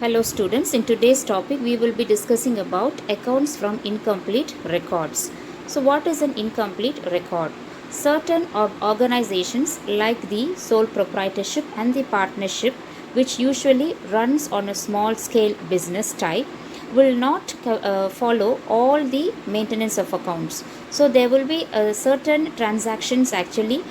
Hello students, in today's topic we will be discussing about accounts from incomplete records. So what is an incomplete record? Certain organizations like the sole proprietorship and the partnership, which usually runs on a small scale business type, will not follow all the maintenance of accounts. So there will be certain transactions actually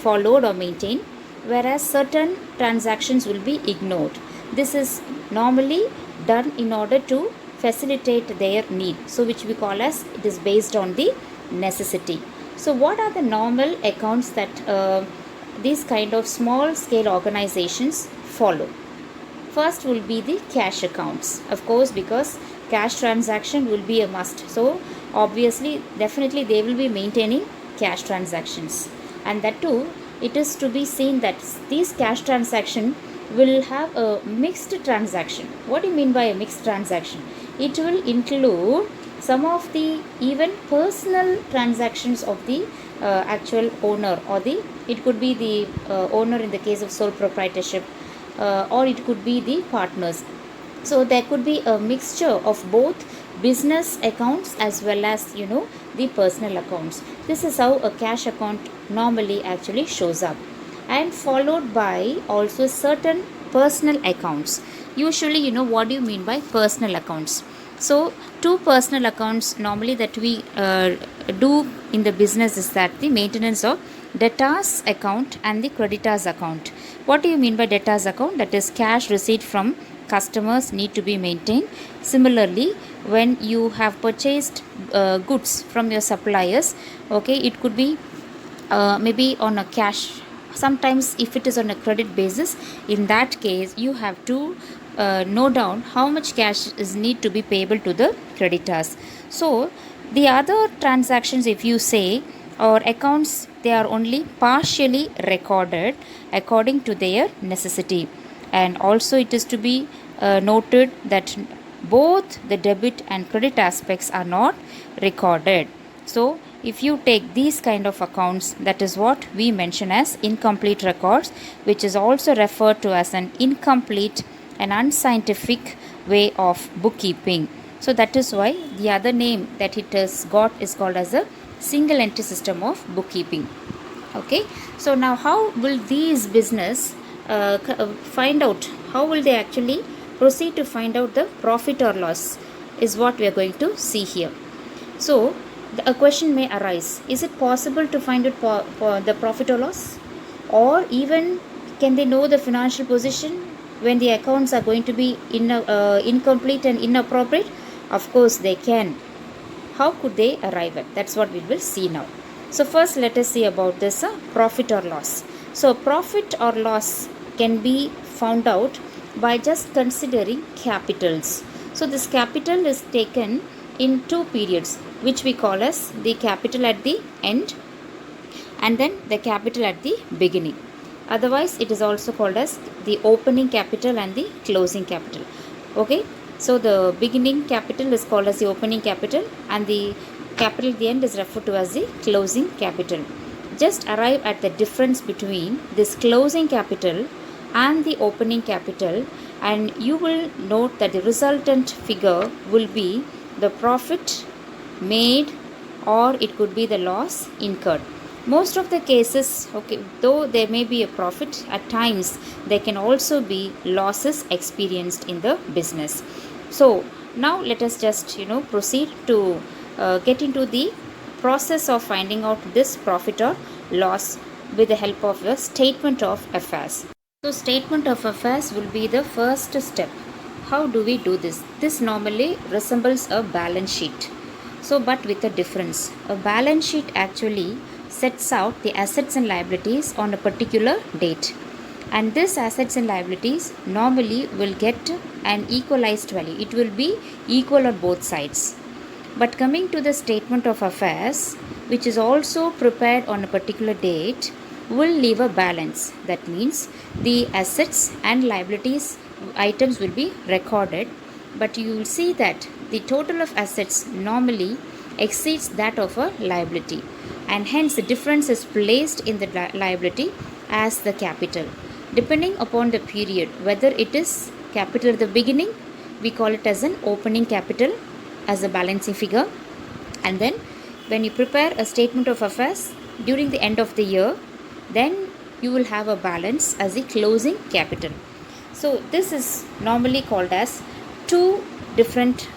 followed or maintained, whereas certain transactions will be ignored. This is normally done in order to facilitate their need, so which we call as it is based on the necessity. So what are the normal accounts that these kind of small scale organizations follow? First will be the cash accounts, of course, because cash transaction will be a must. So obviously definitely they will be maintaining cash transactions, and that too it is to be seen that these cash transaction will have a mixed transaction. What do you mean by a mixed transaction? It will include some of the even personal transactions of the actual owner, or the it could be the owner in the case of sole proprietorship, or it could be the partners. So there could be a mixture of both business accounts as well as the personal accounts. This is how a cash account normally actually shows up, and followed by also certain personal accounts. Usually, what do you mean by personal accounts? So two personal accounts normally that we do in the business is that the maintenance of debtors account and the creditors account. What do you mean by debtors account? That is cash receipt from customers need to be maintained. Similarly, when you have purchased goods from your suppliers, okay, it could be maybe on a cash. Sometimes if it is on a credit basis, in that case you have to note down how much cash is need to be payable to the creditors. So the other transactions, if you say, or accounts, they are only partially recorded according to their necessity. And also it is to be noted that both the debit and credit aspects are not recorded. So if you take these kind of accounts, that is what we mention as incomplete records, which is also referred to as an incomplete and unscientific way of bookkeeping. So that is why the other name that it has got is called as a single entry system of bookkeeping. Okay, so now how will these business find out, how will they actually proceed to find out the profit or loss, is what we are going to see here. So a question may arise, is it possible to find out for the profit or loss, or even can they know the financial position when the accounts are going to be incomplete and inappropriate? Of course they can. How could they arrive at? That's what we will see now. So first let us see about this profit or loss. So profit or loss can be found out by just considering capitals. So this capital is taken in two periods, which we call as the capital at the end and then the capital at the beginning. Otherwise it is also called as the opening capital and the closing capital. Okay, so the beginning capital is called as the opening capital, and the capital at the end is referred to as the closing capital. Just arrive at the difference between this closing capital and the opening capital, and you will note that the resultant figure will be the profit made, or it could be the loss incurred. Most of the cases, okay, though there may be a profit, at times there can also be losses experienced in the business. So now let us just proceed to get into the process of finding out this profit or loss with the help of a statement of affairs. So statement of affairs will be the first step. How do we do this? This normally resembles a balance sheet. So but with a difference. A balance sheet actually sets out the assets and liabilities on a particular date, and this assets and liabilities normally will get an equalized value. It will be equal on both sides. But coming to the statement of affairs, which is also prepared on a particular date, will leave a balance. That means the assets and liabilities items will be recorded, but you will see that the total of assets normally exceeds that of a liability, and hence the difference is placed in the liability as the capital. Depending upon the period, whether it is capital at the beginning, we call it as an opening capital as a balancing figure. And then when you prepare a statement of affairs during the end of the year, then you will have a balance as the closing capital. So this is normally called as two different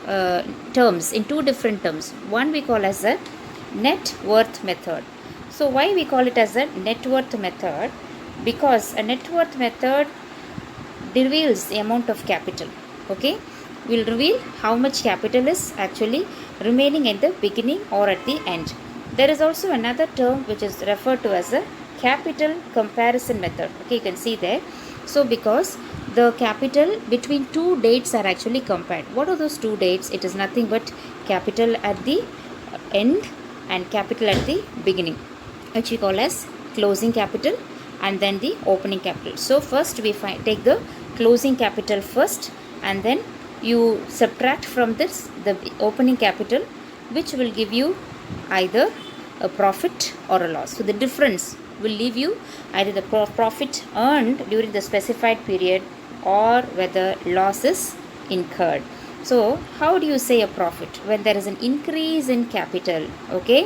terms, in two different terms. One we call as a net worth method. So why we call it as a net worth method? Because a net worth method reveals the amount of capital. Okay, will reveal how much capital is actually remaining at the beginning or at the end. There is also another term which is referred to as a capital comparison method. Okay, you can see there. So because the capital between two dates are actually compared. What are those two dates? It is nothing but capital at the end and capital at the beginning, which we call as closing capital and then the opening capital. So first we take the closing capital first, and then you subtract from this the opening capital, which will give you either a profit or a loss. So the difference will leave you either the profit earned during the specified period or whether loss is incurred. So how do you say a profit? When there is an increase in capital, okay,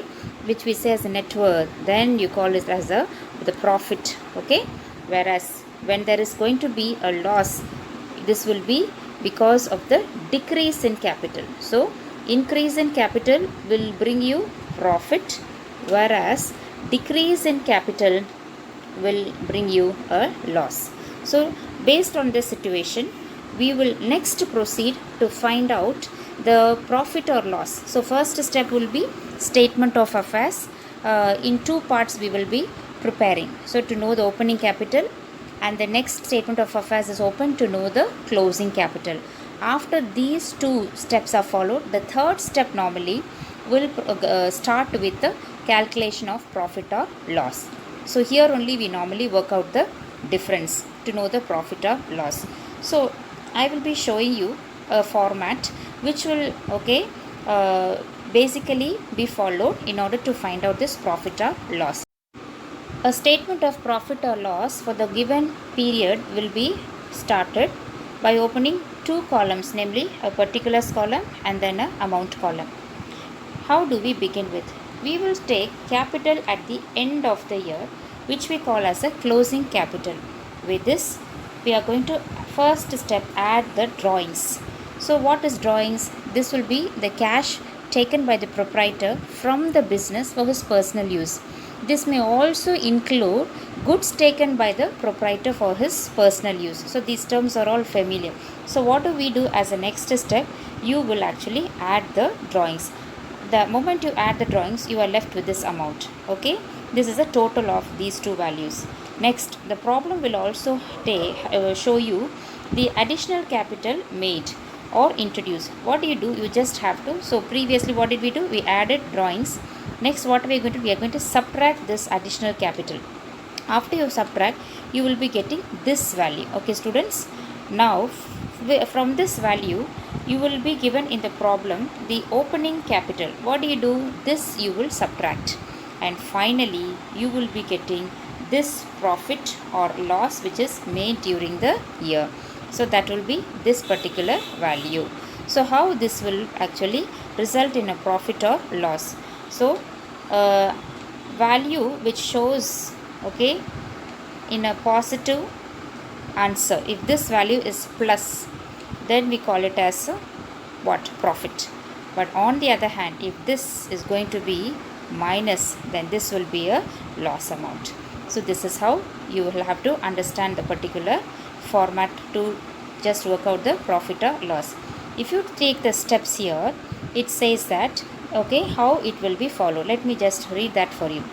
which we say as a net worth, then you call it as the profit. Okay, whereas when there is going to be a loss, this will be because of the decrease in capital. So increase in capital will bring you profit, whereas decrease in capital will bring you a loss. So based on this situation, we will next proceed to find out the profit or loss. So first step will be statement of affairs. In two parts we will be preparing. So to know the opening capital, and the next statement of affairs is open to know the closing capital. After these two steps are followed, the third step normally will start with the calculation of profit or loss. So here only we normally work out the difference to know the profit or loss. So I will be showing you a format which will basically be followed in order to find out this profit or loss. A statement of profit or loss for the given period will be started by opening two columns, namely a particulars column and then an amount column. How do we begin with? We will take capital at the end of the year, which we call as a closing capital. With this, we are going to first step add the drawings. So what is drawings? This will be the cash taken by the proprietor from the business for his personal use. This may also include goods taken by the proprietor for his personal use. So these terms are all familiar. So what do we do as a next step? You will actually add the drawings. The moment you add the drawings, you are left with this amount. Okay, this is a total of these two values. Next, the problem will also show you the additional capital made or introduced. What do? You just have to. So previously what did we do? We added drawings. Next, what we are going to do? We are going to subtract this additional capital. After you subtract, you will be getting this value. Okay, students. Now, from this value, you will be given in the problem the opening capital. What do? This you will subtract. And finally, you will be getting this profit or loss which is made during the year. So that will be this particular value. So how this will actually result in a profit or loss? So value which shows in a positive answer, if this value is plus, then we call it as what? Profit. But on the other hand, if this is going to be minus, then this will be a loss amount. So this is how you will have to understand the particular format to just work out the profit or loss. If you take the steps here, it says that how it will be followed. Let me just read that for you.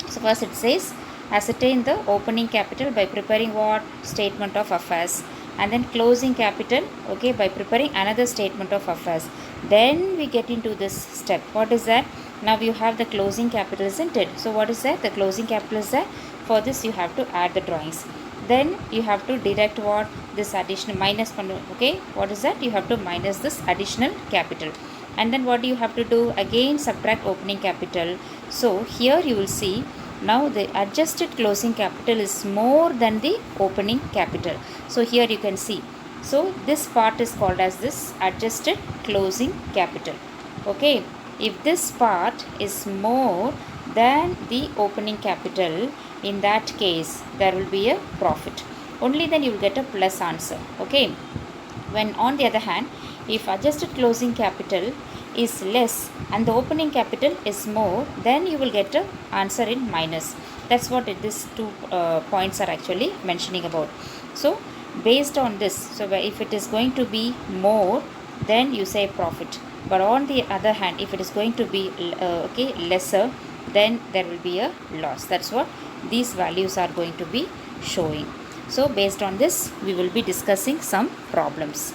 So first it says ascertain the opening capital by preparing what? Statement of affairs, and then closing capital by preparing another statement of affairs. Then we get into this step. What is that? Now you have the closing capital, isn't it? So what is that? The closing capital is that. For this you have to add the drawings. Then you have to deduct what? This additional minus. What is that? You have to minus this additional capital. And then what do you have to do? Again subtract opening capital. So here you will see now the adjusted closing capital is more than the opening capital. So here you can see So this part is called as this adjusted closing capital. Okay, if this part is more than the opening capital, in that case there will be a profit. Only then you will get a plus answer. Okay, when on the other hand, if adjusted closing capital is less and the opening capital is more, then you will get a answer in minus. That's what these two points are actually mentioning about. So based on this, so if it is going to be more, then you say profit, but on the other hand, if it is going to be okay, lesser, then there will be a loss. That's what these values are going to be showing. So based on this, we will be discussing some problems.